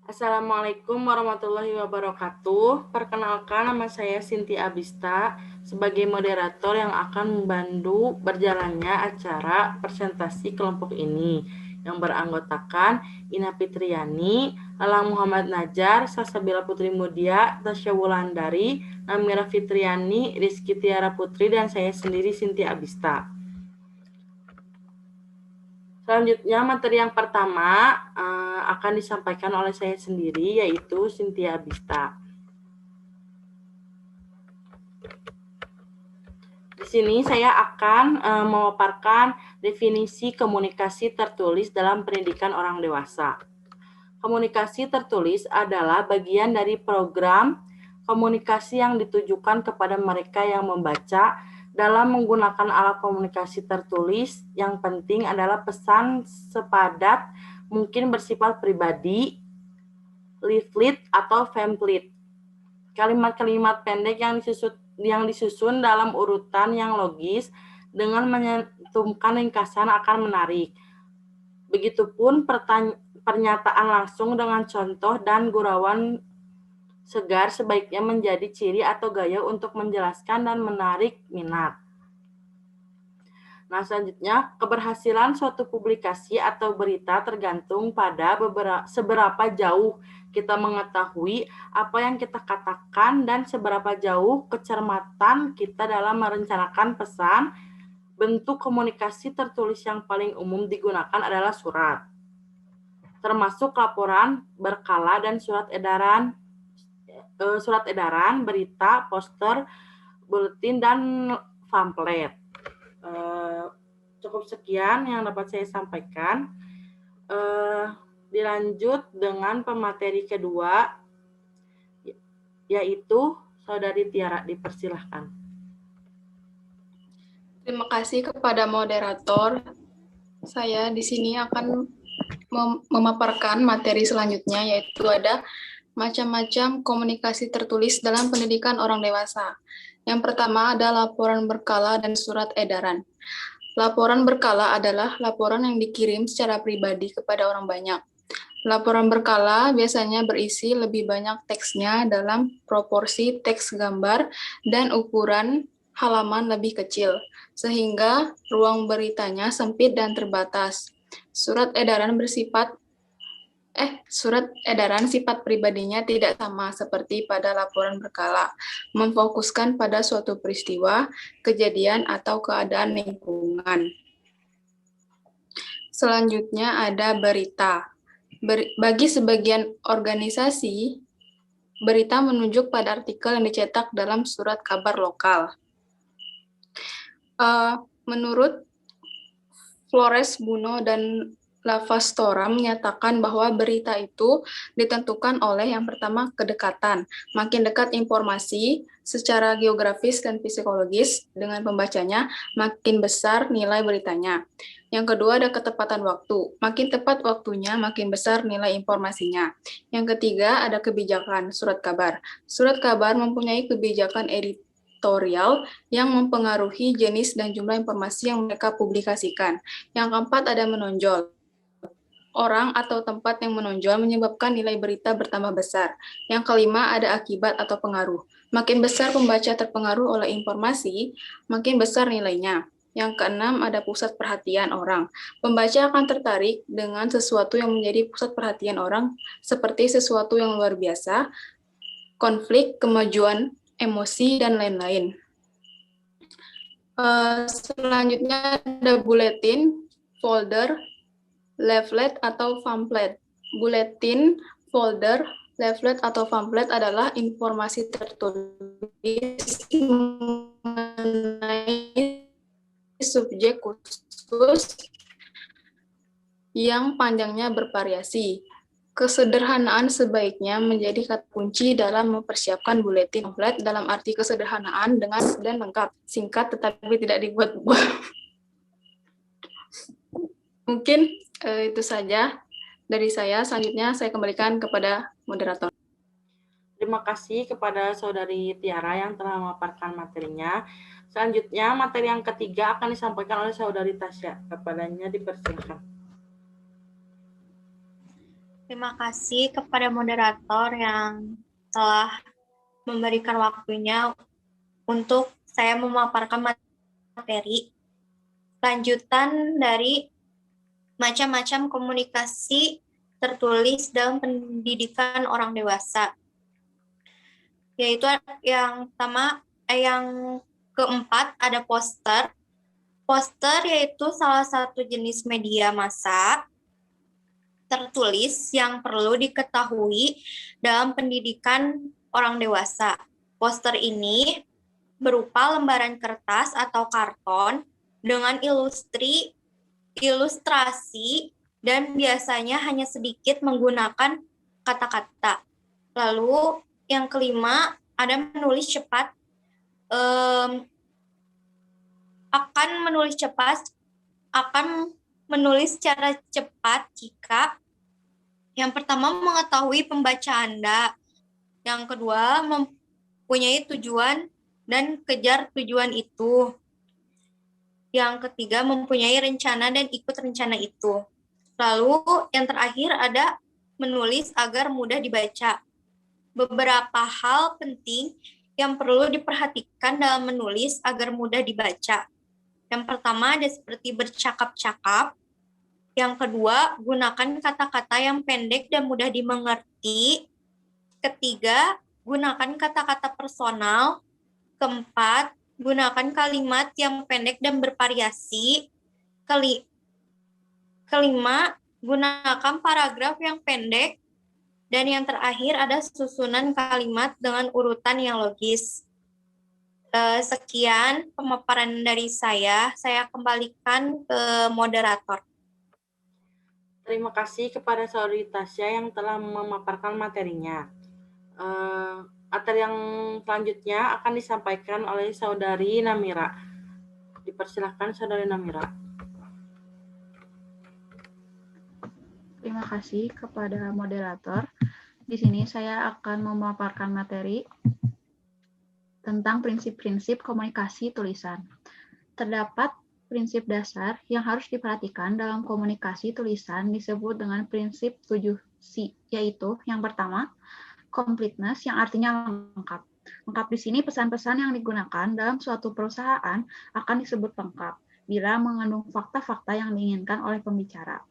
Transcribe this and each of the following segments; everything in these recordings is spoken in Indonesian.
Assalamualaikum warahmatullahi wabarakatuh. Perkenalkan, nama saya Sinti Abista sebagai moderator yang akan membantu berjalannya acara presentasi kelompok ini yang beranggotakan Ina Fitriani, Alang Muhammad Najar, Salsabila Putri Mudia, Tasya Wulandari, Namira Fitriani, Rizky Tiara Putri, dan saya sendiri Sinti Abista. Selanjutnya, materi yang pertama akan disampaikan oleh saya sendiri, yaitu Cynthia Bista. Di sini saya akan memaparkan definisi komunikasi tertulis dalam pendidikan orang dewasa. Komunikasi tertulis adalah bagian dari program komunikasi yang ditujukan kepada mereka yang membaca. Dalam menggunakan alat komunikasi tertulis, yang penting adalah pesan sepadat mungkin bersifat pribadi, leaflet, atau pamphlet. Kalimat-kalimat pendek yang disusun dalam urutan yang logis dengan menyantumkan ringkasan akan menarik. Begitupun pernyataan langsung dengan contoh dan gurauan segar sebaiknya menjadi ciri atau gaya untuk menjelaskan dan menarik minat. Nah, selanjutnya, keberhasilan suatu publikasi atau berita tergantung pada seberapa jauh kita mengetahui apa yang kita katakan dan seberapa jauh kecermatan kita dalam merencanakan pesan. Bentuk komunikasi tertulis yang paling umum digunakan adalah surat, termasuk laporan berkala dan surat edaran, berita, poster, buletin, dan pamflet. Cukup sekian yang dapat saya sampaikan. Dilanjut dengan pemateri kedua, yaitu Saudari Tiara, dipersilahkan. Terima kasih kepada moderator. Saya di sini akan memaparkan materi selanjutnya, yaitu ada macam-macam komunikasi tertulis dalam pendidikan orang dewasa. Yang pertama ada laporan berkala dan surat edaran. Laporan berkala adalah laporan yang dikirim secara pribadi kepada orang banyak. Laporan berkala biasanya berisi lebih banyak teksnya dalam proporsi teks gambar dan ukuran halaman lebih kecil, sehingga ruang beritanya sempit dan terbatas. Surat edaran sifat pribadinya tidak sama seperti pada laporan berkala, memfokuskan pada suatu peristiwa, kejadian, atau keadaan lingkungan. Selanjutnya ada berita. Bagi sebagian organisasi, berita menunjuk pada artikel yang dicetak dalam surat kabar lokal. Menurut Flores Buno dan Lavastora menyatakan bahwa berita itu ditentukan oleh yang pertama kedekatan. Makin dekat informasi secara geografis dan psikologis dengan pembacanya, makin besar nilai beritanya. Yang kedua ada ketepatan waktu. Makin tepat waktunya, makin besar nilai informasinya. Yang ketiga ada kebijakan surat kabar. Surat kabar mempunyai kebijakan editorial yang mempengaruhi jenis dan jumlah informasi yang mereka publikasikan. Yang keempat ada menonjol. Orang atau tempat yang menonjol menyebabkan nilai berita bertambah besar. Yang kelima ada akibat atau pengaruh. Makin besar pembaca terpengaruh oleh informasi, makin besar nilainya. Yang keenam ada pusat perhatian orang. Pembaca akan tertarik dengan sesuatu yang menjadi pusat perhatian orang, seperti sesuatu yang luar biasa, konflik, kemajuan, emosi, dan lain-lain. Selanjutnya ada buletin, folder, leaflet atau pamflet. Buletin, folder, leaflet atau pamflet adalah informasi tertulis mengenai subjek khusus yang panjangnya bervariasi. Kesederhanaan sebaiknya menjadi kata kunci dalam mempersiapkan buletin pamflet dalam arti kesederhanaan dengan dan lengkap, singkat tetapi tidak dibuat-buat. Mungkin itu saja dari saya. Selanjutnya saya kembalikan kepada moderator. Terima kasih kepada Saudari Tiara yang telah memaparkan materinya. Selanjutnya, materi yang ketiga akan disampaikan oleh Saudari Tasya. Kepadanya dipersilakan. Terima kasih kepada moderator yang telah memberikan waktunya untuk saya memaparkan materi. Lanjutan dari macam-macam komunikasi tertulis dalam pendidikan orang dewasa. Yaitu yang pertama, yang keempat ada poster. Poster yaitu salah satu jenis media massa tertulis yang perlu diketahui dalam pendidikan orang dewasa. Poster ini berupa lembaran kertas atau karton dengan ilustrasi dan biasanya hanya sedikit menggunakan kata-kata. Lalu yang kelima ada menulis cepat. Akan menulis secara cepat jika yang pertama mengetahui pembaca Anda, yang kedua mempunyai tujuan dan kejar tujuan itu, yang ketiga mempunyai rencana dan ikut rencana itu. Lalu yang terakhir ada menulis agar mudah dibaca. Beberapa hal penting yang perlu diperhatikan dalam menulis agar mudah dibaca. Yang pertama ada seperti bercakap-cakap. Yang kedua, gunakan kata-kata yang pendek dan mudah dimengerti. Ketiga, gunakan kata-kata personal. Keempat, gunakan kalimat yang pendek dan bervariasi. Kelima, gunakan paragraf yang pendek. Dan yang terakhir ada susunan kalimat dengan urutan yang logis. Sekian pemaparan dari saya kembalikan ke moderator. Terima kasih kepada Saudari Tasya yang telah memaparkan materinya. Materi yang selanjutnya akan disampaikan oleh Saudari Namira. Dipersilakan Saudari Namira. Terima kasih kepada moderator. Di sini saya akan memaparkan materi tentang prinsip-prinsip komunikasi tulisan. Terdapat prinsip dasar yang harus diperhatikan dalam komunikasi tulisan disebut dengan prinsip 7C, yaitu yang pertama, completeness yang artinya lengkap. Lengkap di sini pesan-pesan yang digunakan dalam suatu perusahaan akan disebut lengkap bila mengandung fakta-fakta yang diinginkan oleh pembicara.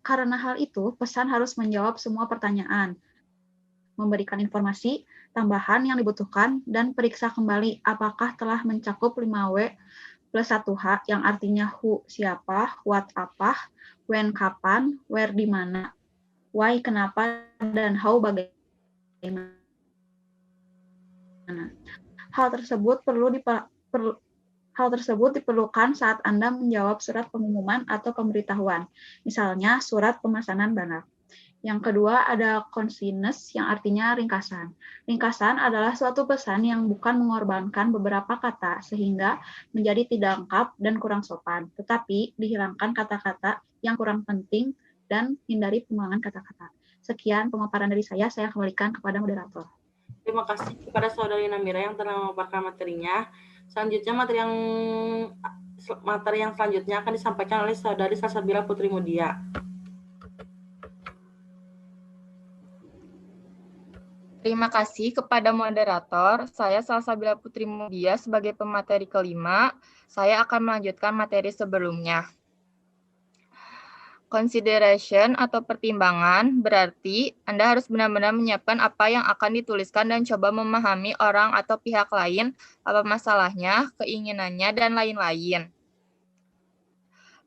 Karena hal itu, pesan harus menjawab semua pertanyaan, memberikan informasi tambahan yang dibutuhkan, dan periksa kembali apakah telah mencakup 5W plus 1H yang artinya who siapa, what apa, when kapan, where di mana, why kenapa, dan how bagaimana. Hal tersebut diperlukan saat Anda menjawab surat pengumuman atau pemberitahuan, misalnya surat pemesanan barang. Yang kedua ada conciseness yang artinya ringkasan. Ringkasan adalah suatu pesan yang bukan mengorbankan beberapa kata sehingga menjadi tidak lengkap dan kurang sopan, tetapi dihilangkan kata-kata yang kurang penting dan hindari pengulangan kata-kata. Sekian pemaparan dari saya kembalikan kepada moderator. Terima kasih kepada Saudari Namira yang telah memaparkan materinya. Selanjutnya materi yang selanjutnya akan disampaikan oleh Saudari Salsabila Putri Mudia. Terima kasih kepada moderator. Saya Salsabila Putri Mudia sebagai pemateri kelima. Saya akan melanjutkan materi sebelumnya. Consideration atau pertimbangan berarti Anda harus benar-benar menyiapkan apa yang akan dituliskan dan coba memahami orang atau pihak lain, apa masalahnya, keinginannya, dan lain-lain.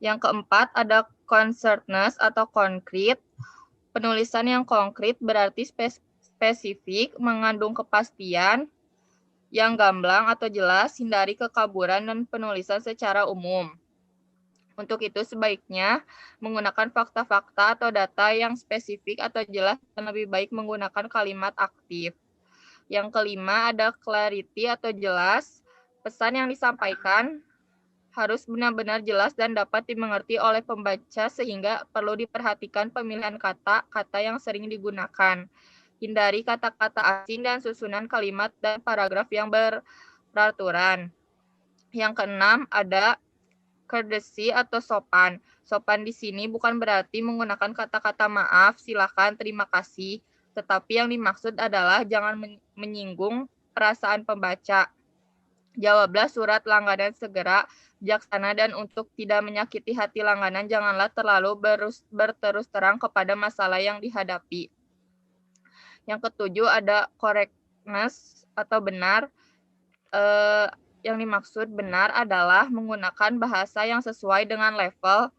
Yang keempat ada concreteness atau konkret. Penulisan yang konkret berarti spesifik, mengandung kepastian, yang gamblang atau jelas, hindari kekaburan dan penulisan secara umum. Untuk itu sebaiknya menggunakan fakta-fakta atau data yang spesifik atau jelas dan lebih baik menggunakan kalimat aktif. Yang kelima ada clarity atau jelas. Pesan yang disampaikan harus benar-benar jelas dan dapat dimengerti oleh pembaca sehingga perlu diperhatikan pemilihan kata-kata yang sering digunakan. Hindari kata-kata asing dan susunan kalimat dan paragraf yang berperaturan. Yang keenam ada courtesy atau sopan. Sopan di sini bukan berarti menggunakan kata-kata maaf, silakan, terima kasih, tetapi yang dimaksud adalah jangan menyinggung perasaan pembaca. Jawablah surat langganan segera, bijaksana, dan untuk tidak menyakiti hati langganan, janganlah terlalu berterus terang kepada masalah yang dihadapi. Yang ketujuh ada correctness atau benar. Yang dimaksud benar adalah menggunakan bahasa yang sesuai dengan level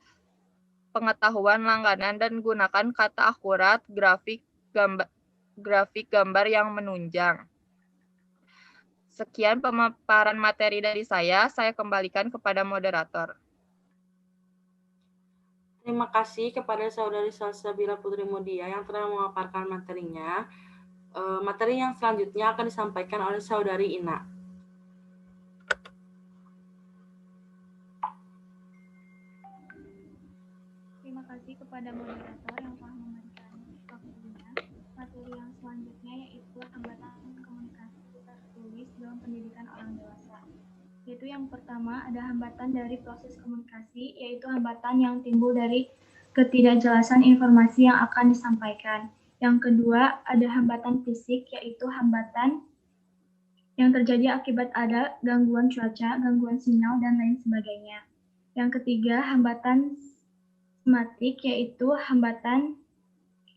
pengetahuan langganan dan gunakan kata akurat, grafik gambar yang menunjang. Sekian pemaparan materi dari saya kembalikan kepada moderator. Terima kasih kepada Saudari Salsabila Putri Mudia yang telah memaparkan materinya. Materi yang selanjutnya akan disampaikan oleh Saudari Ina. Terima kasih kepada moderator yang telah memberikan waktunya. Materi yang selanjutnya yaitu hambatan komunikasi tertulis dalam pendidikan orang dewasa. Yaitu yang pertama ada hambatan dari proses komunikasi, yaitu hambatan yang timbul dari ketidakjelasan informasi yang akan disampaikan. Yang kedua ada hambatan fisik, yaitu hambatan yang terjadi akibat ada gangguan cuaca, gangguan sinyal, dan lain sebagainya. Yang ketiga hambatan somatik, yaitu hambatan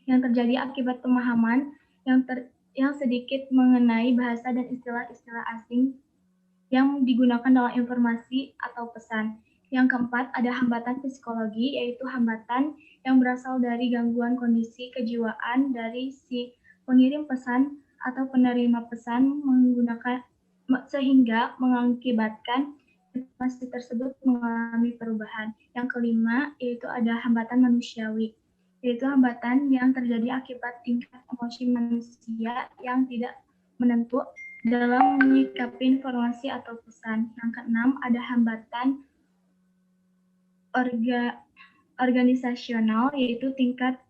yang terjadi akibat pemahaman yang sedikit mengenai bahasa dan istilah-istilah asing yang digunakan dalam informasi atau pesan. Yang keempat, ada hambatan psikologi, yaitu hambatan yang berasal dari gangguan kondisi kejiwaan dari si pengirim pesan atau penerima pesan sehingga mengakibatkan informasi tersebut mengalami perubahan. Yang kelima, yaitu ada hambatan manusiawi, yaitu hambatan yang terjadi akibat tingkat emosi manusia yang tidak menentu dalam menyikapi informasi atau pesan. Yang keenam, ada hambatan organisasional, yaitu tingkat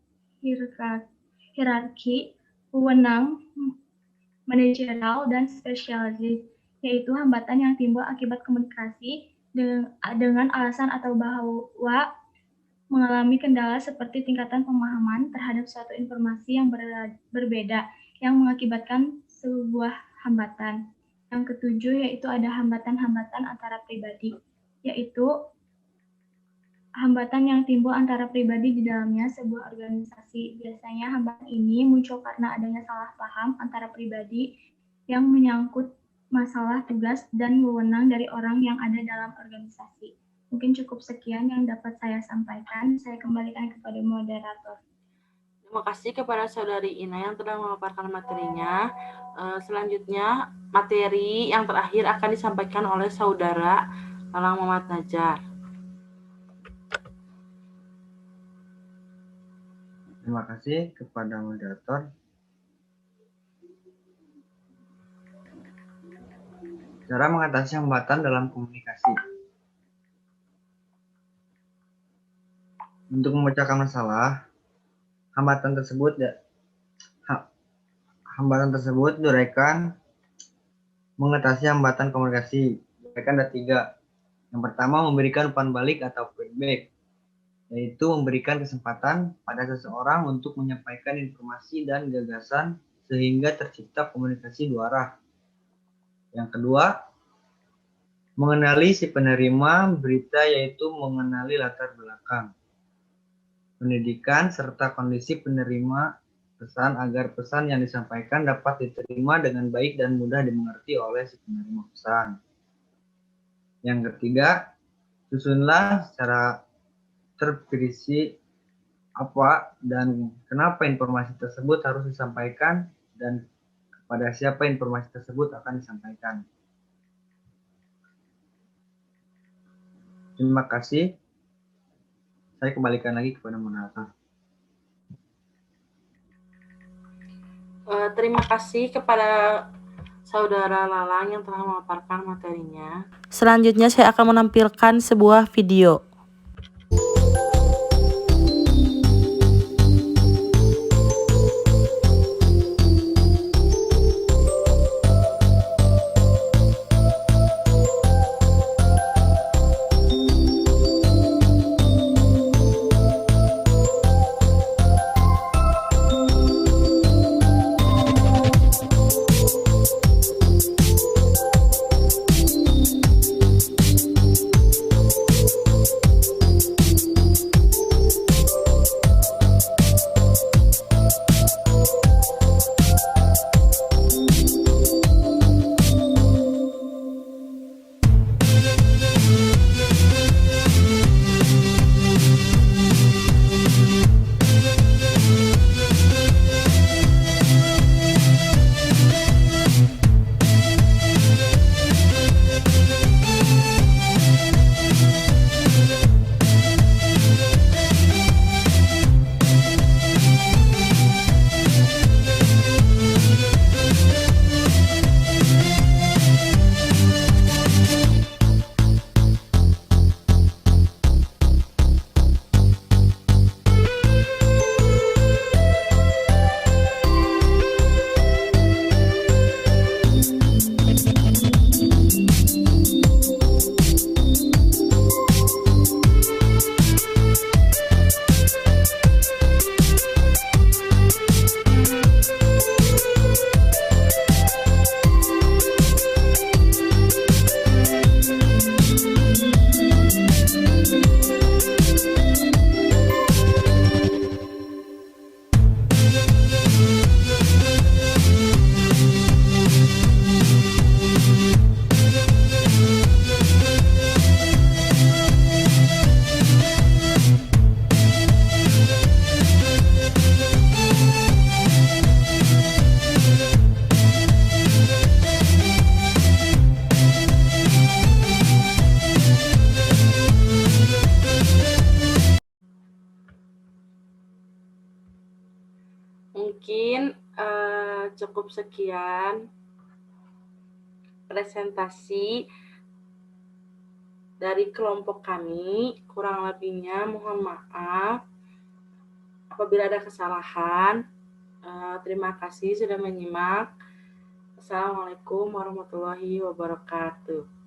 hierarki, wewenang, manajerial, dan spesialis, yaitu hambatan yang timbul akibat komunikasi dengan alasan atau bahwa mengalami kendala seperti tingkatan pemahaman terhadap suatu informasi yang berbeda yang mengakibatkan sebuah hambatan. Yang ketujuh yaitu ada hambatan-hambatan antara pribadi, yaitu hambatan yang timbul antara pribadi di dalamnya sebuah organisasi. Biasanya hambatan ini muncul karena adanya salah paham antara pribadi yang menyangkut masalah tugas dan wewenang dari orang yang ada dalam organisasi. Mungkin cukup sekian yang dapat saya sampaikan. Saya kembalikan kepada moderator. Terima kasih kepada Saudari Ina yang telah memaparkan materinya. Selanjutnya, materi yang terakhir akan disampaikan oleh Saudara Lalang Muhammad Najar. Terima kasih kepada moderator. Cara mengatasi hambatan dalam komunikasi. Untuk memecahkan masalah, hambatan tersebut diuraikan mengatasi hambatan komunikasi. Uraikan ada 3. Yang pertama, memberikan umpan balik atau feedback, yaitu memberikan kesempatan pada seseorang untuk menyampaikan informasi dan gagasan sehingga tercipta komunikasi dua arah. Yang kedua, mengenali si penerima berita, yaitu mengenali latar belakang, pendidikan, serta kondisi penerima pesan agar pesan yang disampaikan dapat diterima dengan baik dan mudah dimengerti oleh si penerima pesan. Yang ketiga, susunlah secara terperinci apa dan kenapa informasi tersebut harus disampaikan dan kepada siapa informasi tersebut akan disampaikan. Terima kasih. Saya kembalikan lagi kepada moderator. Terima kasih kepada Saudara Lalang yang telah memaparkan materinya. Selanjutnya saya akan menampilkan sebuah video. Mungkin cukup sekian presentasi dari kelompok kami. Kurang lebihnya mohon maaf apabila ada kesalahan. Terima kasih sudah menyimak. Assalamualaikum warahmatullahi wabarakatuh.